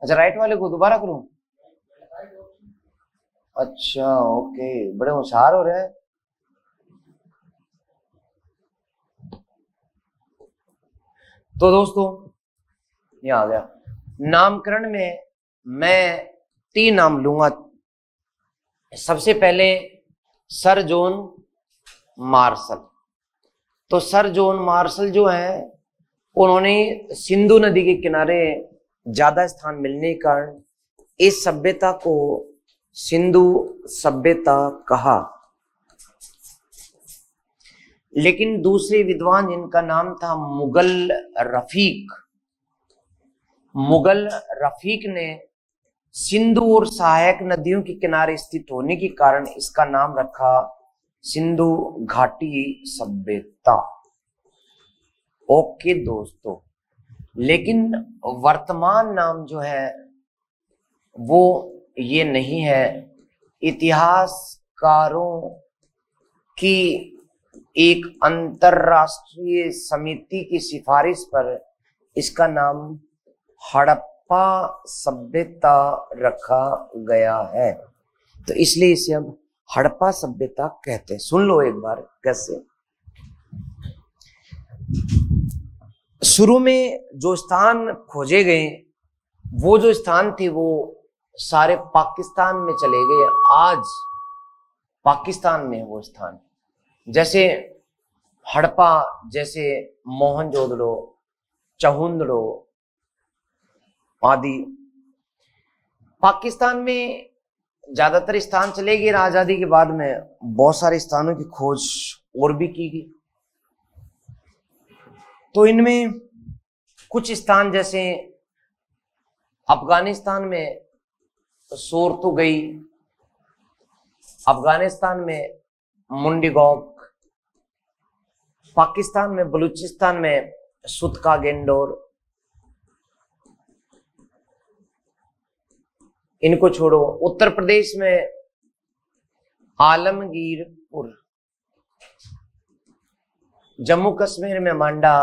अच्छा, राइट वाले को दोबारा करूं? अच्छा, ओके, बड़े होशियार हो रहे हैं। तो दोस्तों ये आ गया। नामकरण में मैं 3 नाम लूंगा। सबसे पहले सर जॉन मार्शल। तो सर जॉन मार्शल जो है, उन्होंने सिंधु नदी के किनारे ज्यादा स्थान मिलने के कारण इस सभ्यता को सिंधु सभ्यता कहा। लेकिन दूसरे विद्वान जिनका नाम था मुगल रफीक, मुगल रफीक ने सिंधु और सहायक नदियों के किनारे स्थित होने के कारण इसका नाम रखा सिंधु घाटी सभ्यता। ओके दोस्तों, लेकिन वर्तमान नाम जो है वो ये नहीं है। इतिहासकारों की एक अंतरराष्ट्रीय समिति की सिफारिश पर इसका नाम हड़प्पा सभ्यता रखा गया है। तो इसलिए इसे अब हड़प्पा सभ्यता कहते हैं। सुन लो एक बार कैसे। शुरू में जो स्थान खोजे गए, वो जो स्थान थे वो सारे पाकिस्तान में चले गए। आज पाकिस्तान में वो स्थान, जैसे हड़प्पा, जैसे मोहनजोदड़ो, चहुंदड़ो आदि पाकिस्तान में ज्यादातर स्थान चले गए। आजादी के बाद में बहुत सारे स्थानों की खोज और भी की गई। तो इनमें कुछ स्थान जैसे अफगानिस्तान में सोरतु गई, अफगानिस्तान में मुंडीगौक, पाकिस्तान में बलूचिस्तान में सुतका गेंडोर। इनको छोड़ो, उत्तर प्रदेश में आलमगीरपुर, जम्मू कश्मीर में मांडा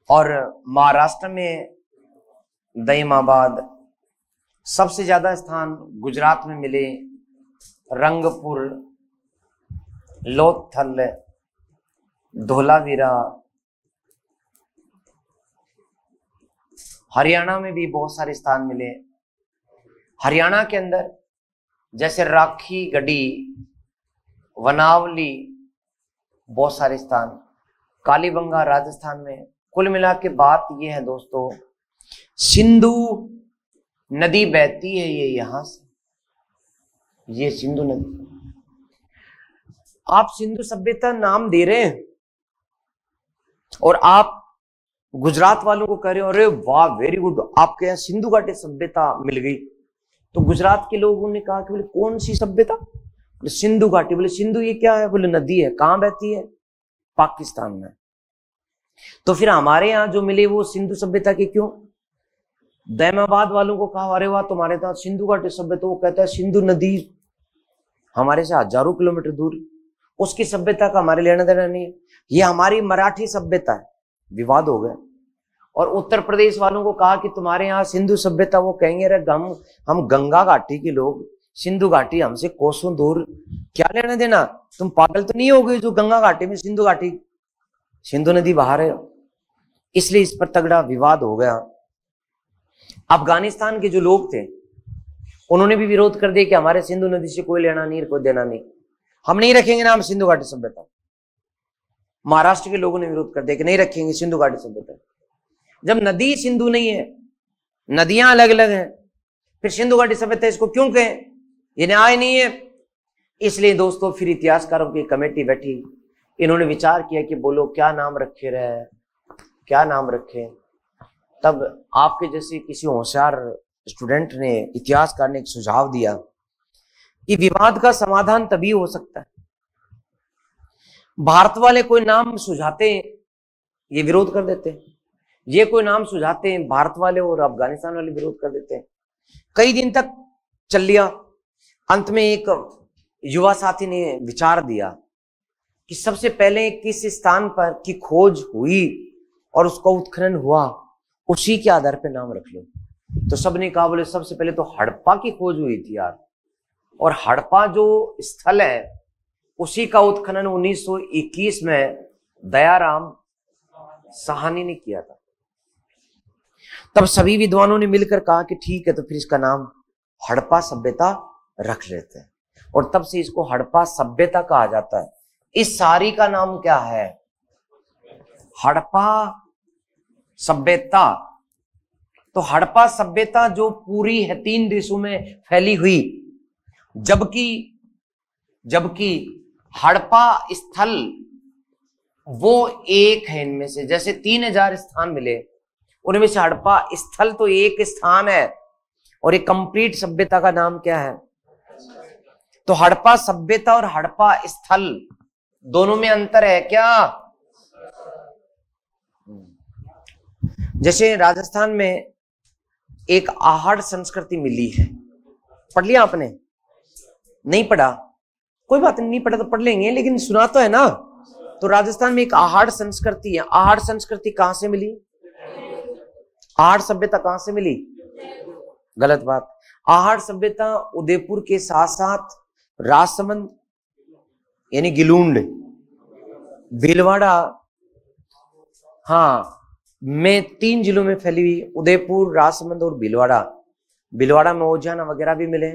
और महाराष्ट्र में दईमाबाद। सबसे ज्यादा स्थान गुजरात में मिले, रंगपुर, लोथल, धोलावीरा। हरियाणा में भी बहुत सारे स्थान मिले। हरियाणा के अंदर जैसे राखी गढ़ी, वनावली, बहुत सारे स्थान, कालीबंगा राजस्थान में। कुल मिला के बात यह है दोस्तों, सिंधु नदी बहती है ये यहां से, ये सिंधु नदी। आप सिंधु सभ्यता नाम दे रहे हैं और आप गुजरात वालों को कह रहे हो अरे वाह वेरी गुड, आपके यहाँ सिंधु घाटी सभ्यता मिल गई। तो गुजरात के लोगों ने कहा कि बोले कौन सी सभ्यता? बोले सिंधु घाटी। बोले सिंधु ये क्या है? बोले नदी है। कहां बहती है? पाकिस्तान में। तो फिर हमारे यहाँ जो मिले वो सिंधु सभ्यता के क्यों? दैमाबाद वालों को कहा अरे वाह तुम्हारे यहाँ सिंधु घाटी सभ्यता, वो कहता है सिंधु नदी हमारे से हजारों किलोमीटर दूर, उसकी सभ्यता का हमारे लेना देना नहीं है, ये हमारी मराठी सभ्यता है। विवाद हो गया। और उत्तर प्रदेश वालों को कहा कि तुम्हारे यहाँ सिंधु सभ्यता, वो कहेंगे अरे हम गंगा घाटी के लोग, सिंधु घाटी हमसे कोसों दूर, क्या लेना देना? तुम पागल तो नहीं हो गए जो गंगा घाटी में सिंधु घाटी, सिंधु नदी बाहर है। इसलिए इस पर तगड़ा विवाद हो गया। अफगानिस्तान के जो लोग थे उन्होंने भी विरोध कर दिया कि हमारे सिंधु नदी से कोई लेना नहीं, कोई देना नहीं, हम नहीं रखेंगे नाम सिंधु घाटी सभ्यता। महाराष्ट्र के लोगों ने विरोध कर दिया कि नहीं रखेंगे सिंधु घाटी सभ्यता। जब नदी सिंधु नहीं है, नदियां अलग अलग हैं, फिर सिंधु घाटी सभ्यता इसको क्यों कहें? ये न्याय नहीं है। इसलिए दोस्तों फिर इतिहासकारों की कमेटी बैठी, इन्होंने विचार किया कि बोलो क्या नाम रखे रहे, क्या नाम रखे। तब आपके जैसे किसी होशियार स्टूडेंट ने, इतिहासकार ने एक सुझाव दिया कि विवाद का समाधान तभी हो सकता है, भारत वाले कोई नाम सुझाते हैं, ये विरोध कर देते हैं, ये कोई नाम सुझाते हैं, भारत वाले और अफगानिस्तान वाले विरोध कर देते हैं। कई दिन तक चल लिया। अंत में एक युवा साथी ने विचार दिया कि सबसे पहले किस स्थान पर की खोज हुई और उसका उत्खनन हुआ, उसी के आधार पर नाम रख लो। तो सबने कहा बोले सबसे पहले तो हड़प्पा की खोज हुई थी यार, और हड़प्पा जो स्थल है उसी का उत्खनन 1921 में दयाराम साहनी ने किया था। तब सभी विद्वानों ने मिलकर कहा कि ठीक है, तो फिर इसका नाम हड़प्पा सभ्यता रख लेते हैं। और तब से इसको हड़प्पा सभ्यता कहा जाता है। इस सारी का नाम क्या है? हड़प्पा सभ्यता। तो हड़प्पा सभ्यता जो पूरी है 3 देशों में फैली हुई, जबकि हड़प्पा स्थल वो एक है इनमें से। जैसे 3000 स्थान मिले, उनमें से हड़प्पा स्थल तो एक स्थान है, और एक कंप्लीट सभ्यता का नाम क्या है? तो हड़प्पा सभ्यता और हड़प्पा स्थल दोनों में अंतर है क्या? जैसे राजस्थान में एक आहड़ संस्कृति मिली है, पढ़ लिया आपने? नहीं पढ़ा? कोई बात नहीं पढ़ा तो पढ़ लेंगे, लेकिन सुना तो है ना। तो राजस्थान में एक आहड़ संस्कृति है। आहड़ संस्कृति कहां से मिली? आहड़ सभ्यता कहां से मिली? गलत बात। आहड़ सभ्यता उदयपुर के साथ साथ राजसमंद यानी गिलूंड, भीलवाड़ा, हाँ, में 3 जिलों में फैली हुई। उदयपुर, राजसमंद और भीलवाड़ा में ओजाना वगैरह भी मिले।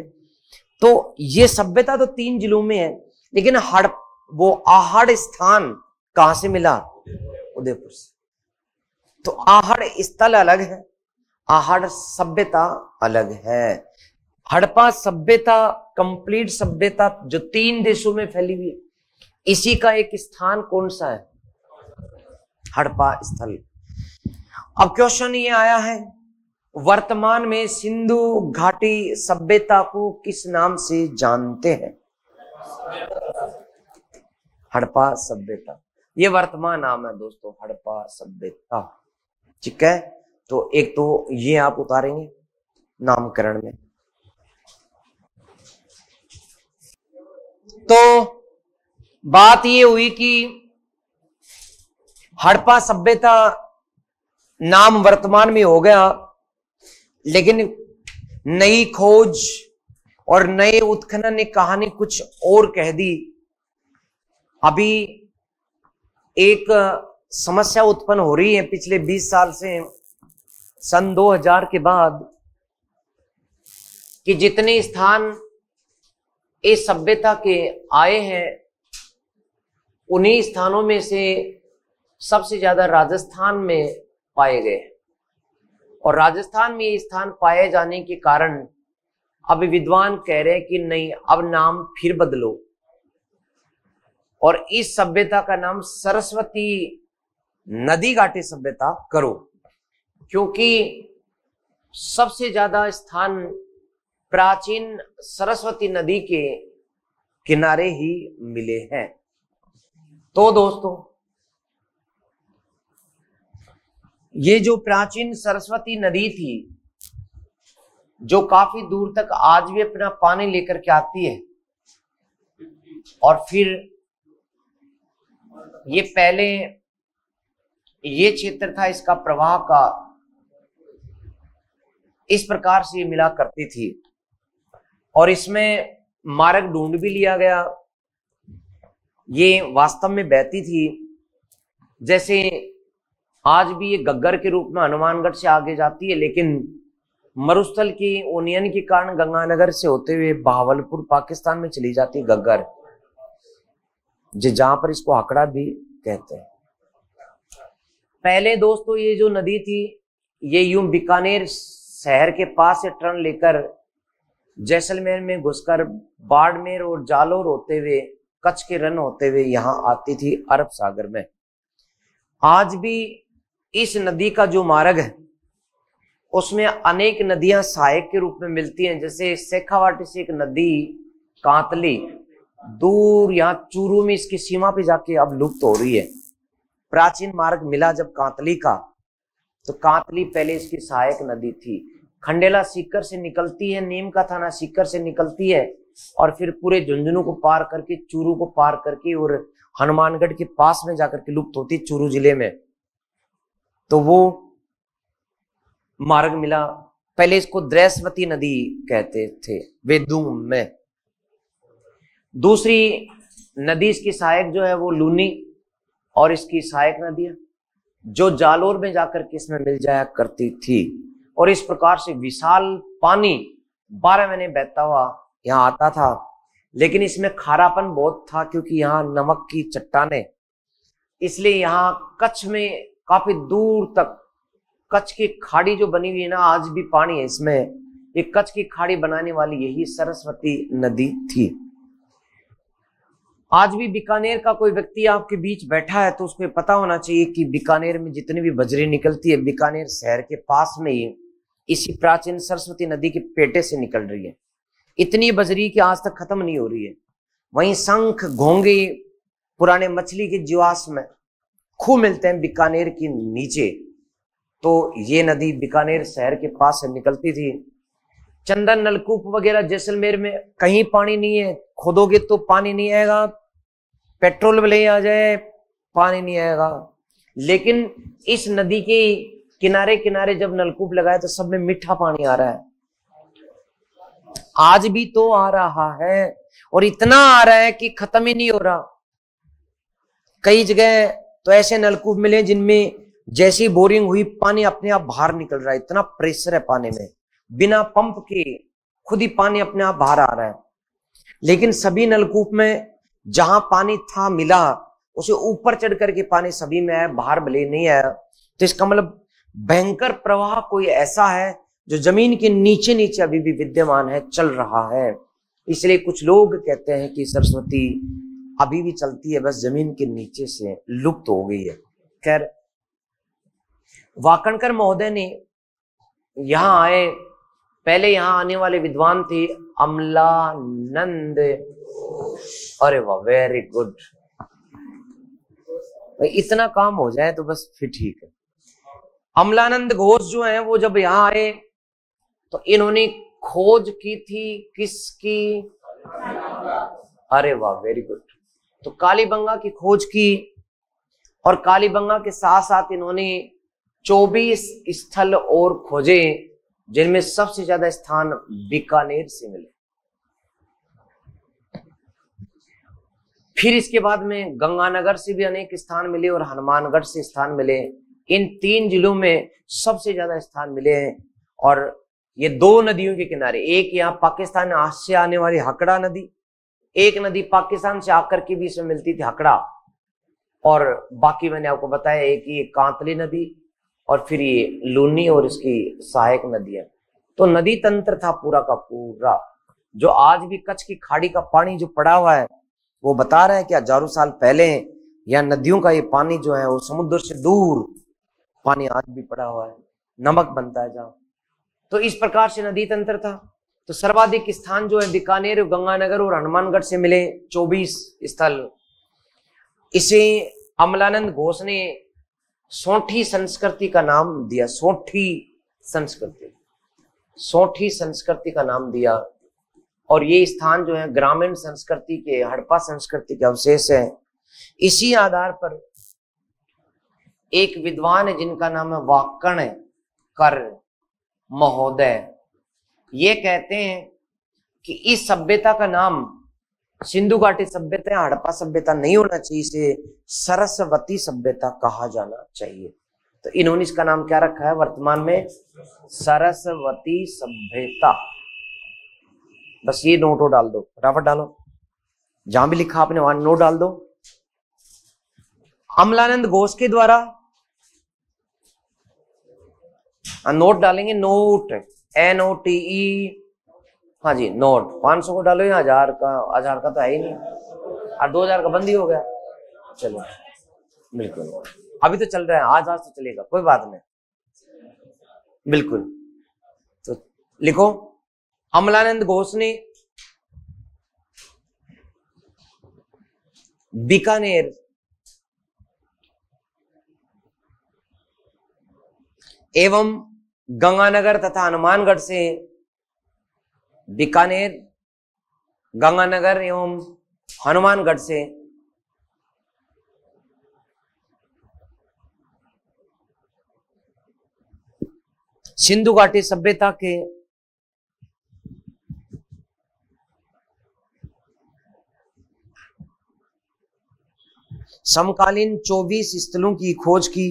तो ये सभ्यता तो 3 जिलों में है, लेकिन वो आहड़ स्थान कहां से मिला? उदयपुर से। तो आहड़ स्थल अलग है, आहड़ सभ्यता अलग है। हड़प्पा सभ्यता कंप्लीट सभ्यता जो 3 देशों में फैली हुई, इसी का एक स्थान कौन सा है? हड़प्पा स्थल। अब क्वेश्चन ये आया है, वर्तमान में सिंधु घाटी सभ्यता को किस नाम से जानते हैं? हड़प्पा सभ्यता, ये वर्तमान नाम है दोस्तों, हड़प्पा सभ्यता। ठीक है, तो एक तो ये आप उतारेंगे नामकरण में। तो बात ये हुई कि हड़प्पा सभ्यता नाम वर्तमान में हो गया, लेकिन नई खोज और नए उत्खनन ने कहानी कुछ और कह दी। अभी एक समस्या उत्पन्न हो रही है पिछले 20 साल से, सन 2000 के बाद, कि जितने स्थान इस सभ्यता के आए हैं, उन्हीं स्थानों में से सबसे ज्यादा राजस्थान में पाए गए। और राजस्थान में ये स्थान पाए जाने के कारण अब विद्वान कह रहे हैं कि नहीं, अब नाम फिर बदलो और इस सभ्यता का नाम सरस्वती नदी घाटी सभ्यता करो, क्योंकि सबसे ज्यादा स्थान प्राचीन सरस्वती नदी के किनारे ही मिले हैं। तो दोस्तों, ये जो प्राचीन सरस्वती नदी थी, जो काफी दूर तक आज भी अपना पानी लेकर के आती है, और फिर ये पहले ये क्षेत्र था इसका प्रवाह का, इस प्रकार से मिला करती थी। और इसमें मार्ग ढूंढ भी लिया गया, ये वास्तव में बहती थी। जैसे आज भी ये गग्गर के रूप में हनुमानगढ़ से आगे जाती है, लेकिन मरुस्थल की उन्नयन के कारण गंगानगर से होते हुए बहावलपुर पाकिस्तान में चली जाती है गग्गर, जहां पर इसको आकड़ा भी कहते हैं। पहले दोस्तों ये जो नदी थी, ये यूं बीकानेर शहर के पास से टर्न लेकर जैसलमेर में घुसकर बाड़मेर और जालोर होते हुए कच्छ के रन होते हुए यहां आती थी अरब सागर में। आज भी इस नदी का जो मार्ग है उसमें अनेक नदियां सहायक के रूप में मिलती हैं। जैसे शेखावाटी से एक नदी कांतली, दूर यहां चूरू में इसकी सीमा पे जाके अब लुप्त हो रही है। प्राचीन मार्ग मिला जब कांतली का, तो कांतली पहले इसकी सहायक नदी थी। खंडेला सीकर से निकलती है, नीम का थाना सीकर से निकलती है, और फिर पूरे झुंझुनू को पार करके, चूरू को पार करके, और हनुमानगढ़ के पास में जाकर के लुप्त होती है चूरू जिले में। तो वो मार्ग मिला। पहले इसको द्रैस्वती नदी कहते थे वेदूम में। दूसरी नदी इसकी सहायक जो है वो लूनी, और इसकी सहायक नदियां जो जालोर में जाकर के इसमें मिल जाया करती थी। और इस प्रकार से विशाल पानी 12 महीने बहता हुआ यहाँ आता था। लेकिन इसमें खारापन बहुत था क्योंकि यहाँ नमक की चट्टानें, इसलिए यहाँ कच्छ में काफी दूर तक कच्छ की खाड़ी जो बनी हुई है ना, आज भी पानी है इसमें। ये कच्छ की खाड़ी बनाने वाली यही सरस्वती नदी थी। आज भी बीकानेर का कोई व्यक्ति आपके बीच बैठा है तो उसको पता होना चाहिए कि बीकानेर में जितनी भी बजरी निकलती है, बीकानेर शहर के पास में ही इसी प्राचीन सरस्वती नदी के पेटे से निकल रही है। इतनी बजरी कि आज तक खत्म नहीं हो रही है। वहीं शंख, घोंगे, पुराने मछली के जीवाश्म खूब मिलते हैं बीकानेर के नीचे। तो ये नदी बीकानेर शहर के पास से निकलती थी। चंदन नलकूप वगैरह जैसलमेर में कहीं पानी नहीं है, खोदोगे तो पानी नहीं आएगा, पेट्रोल भले आ जाए पानी नहीं आएगा। लेकिन इस नदी के किनारे किनारे जब नलकूप लगाए तो सब में मीठा पानी आ रहा है। आज भी तो आ रहा है और इतना आ रहा है कि खत्म ही नहीं हो रहा। कई जगह तो ऐसे नलकूप मिले जिनमें जैसी बोरिंग हुई पानी अपने आप बाहर निकल रहा है। इतना प्रेशर है पानी में, बिना पंप के खुद ही पानी अपने आप बाहर आ रहा है। लेकिन सभी नलकूप में जहां पानी था मिला, उसे ऊपर चढ़ करके पानी सभी में आया, बाहर भले नहीं आया। तो इसका मतलब भयंकर प्रवाह कोई ऐसा है जो जमीन के नीचे नीचे अभी भी विद्यमान है, चल रहा है। इसलिए कुछ लोग कहते हैं कि सरस्वती अभी भी चलती है, बस जमीन के नीचे से लुप्त हो गई है। खैर, वाकणकर महोदय ने यहां आए, पहले यहां आने वाले विद्वान थे अमलानंद। अरे वाह, वेरी गुड। इतना काम हो जाए तो बस फिर ठीक है। अमलानंद घोष जो हैं वो जब यहां आए तो इन्होंने खोज की थी किसकी? अरे वाह, वेरी गुड। तो कालीबंगा की खोज की और कालीबंगा के साथ साथ इन्होंने 24 स्थल और खोजे, जिनमें सबसे ज्यादा स्थान बीकानेर से मिले। फिर इसके बाद में गंगानगर से भी अनेक स्थान मिले और हनुमानगढ़ से स्थान मिले। इन 3 जिलों में सबसे ज्यादा स्थान मिले हैं। और ये 2 नदियों के किनारे, एक यहाँ पाकिस्तान से आने वाली हकड़ा नदी, एक नदी पाकिस्तान से आकर के भी इसमें मिलती थी हकड़ा, और बाकी मैंने आपको बताया एक ये कांतली नदी और फिर ये लूनी और इसकी सहायक नदियां। तो नदी तंत्र था पूरा का पूरा, जो आज भी कच्छ की खाड़ी का पानी जो पड़ा हुआ है वो बता रहा है कि हजारों साल पहले या नदियों का ये पानी जो है वो समुद्र से दूर पानी आज भी पड़ा हुआ है, नमक बनता है जहां। तो इस प्रकार से नदी तंत्र था। तो सर्वाधिक स्थान जो है बीकानेर, गंगानगर और हनुमानगढ़ से मिले 24 स्थल। इसे अमलानंद घोष ने सोंठी संस्कृति का नाम दिया। सोंठी संस्कृति, सोंठी संस्कृति का नाम दिया। और ये स्थान जो है ग्रामीण संस्कृति के, हड़प्पा संस्कृति के अवशेष है। इसी आधार पर एक विद्वान है जिनका नाम है वाकणकर महोदय। ये कहते हैं कि इस सभ्यता का नाम सिंधु घाटी सभ्यता या हड़प्पा सभ्यता नहीं होना चाहिए, इसे सरस्वती सभ्यता कहा जाना चाहिए। तो इन्होंने इसका नाम क्या रखा है वर्तमान में? सरस्वती सभ्यता। बस ये नोटो डाल दो, फटाफट डालो, जहां भी लिखा आपने वहां नोट डाल दो। अमलानंद घोष के द्वारा नोट डालेंगे, नोट NOTE, हाँ जी नोट। 500 को डालो या 1000 का? 1000 का तो है ही नहीं, और 2000 का बंद ही हो गया। चलो बिल्कुल, अभी तो चल रहा है, आज तो चलेगा, कोई बात नहीं, बिल्कुल। तो लिखो, अमलानंद घोष ने बीकानेर एवं गंगानगर तथा हनुमानगढ़ से, बीकानेर, गंगानगर एवं हनुमानगढ़ से सिंधु घाटी सभ्यता के समकालीन 24 स्थलों की खोज की।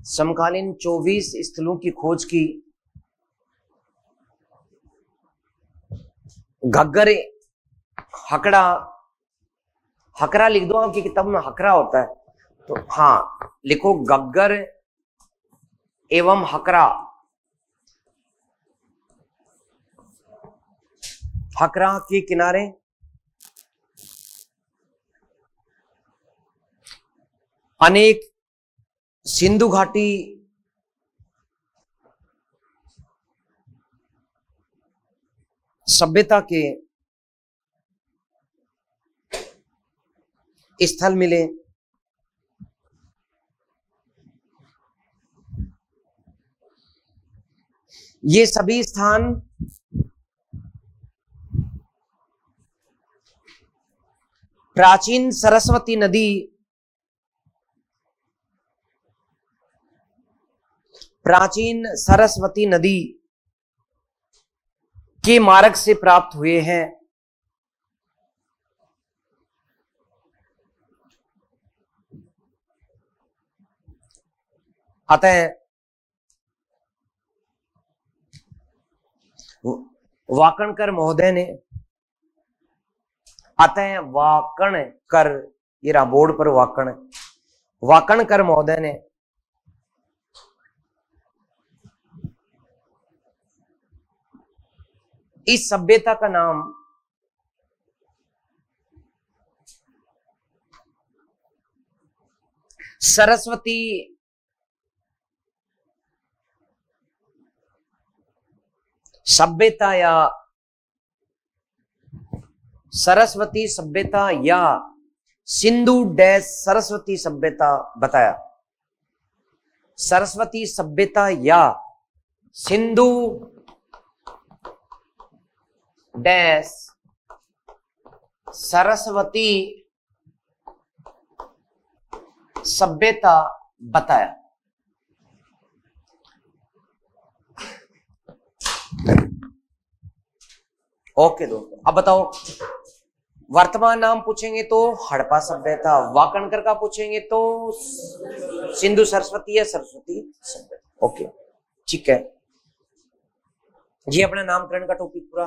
समकालीन 24 स्थलों की खोज की। घग्गर, हकड़ा, हकरा लिख दो, आपकी किताब में हकरा होता है तो हाँ लिखो घग्गर एवं हकरा। हकरा के किनारे अनेक सिंधु घाटी सभ्यता के स्थल मिले। ये सभी स्थान प्राचीन सरस्वती नदी, प्राचीन सरस्वती नदी के मार्ग से प्राप्त हुए हैं। अतः वाकणकर महोदय ने, अतः वाकणकर, ये रहा बोर्ड पर वाकणकर महोदय ने इस सभ्यता का नाम सरस्वती सभ्यता या सरस्वती सभ्यता या सिंधु डैश सरस्वती सभ्यता बताया। सरस्वती सभ्यता या सिंधु डैश सरस्वती सभ्यता बताया। ओके दोस्तों, अब बताओ वर्तमान नाम पूछेंगे तो हड़प्पा सभ्यता, वाकणकर का पूछेंगे तो सिंधु सरस्वती या सरस्वती सभ्यता। ओके ठीक है, ये अपना नामकरण का टॉपिक पूरा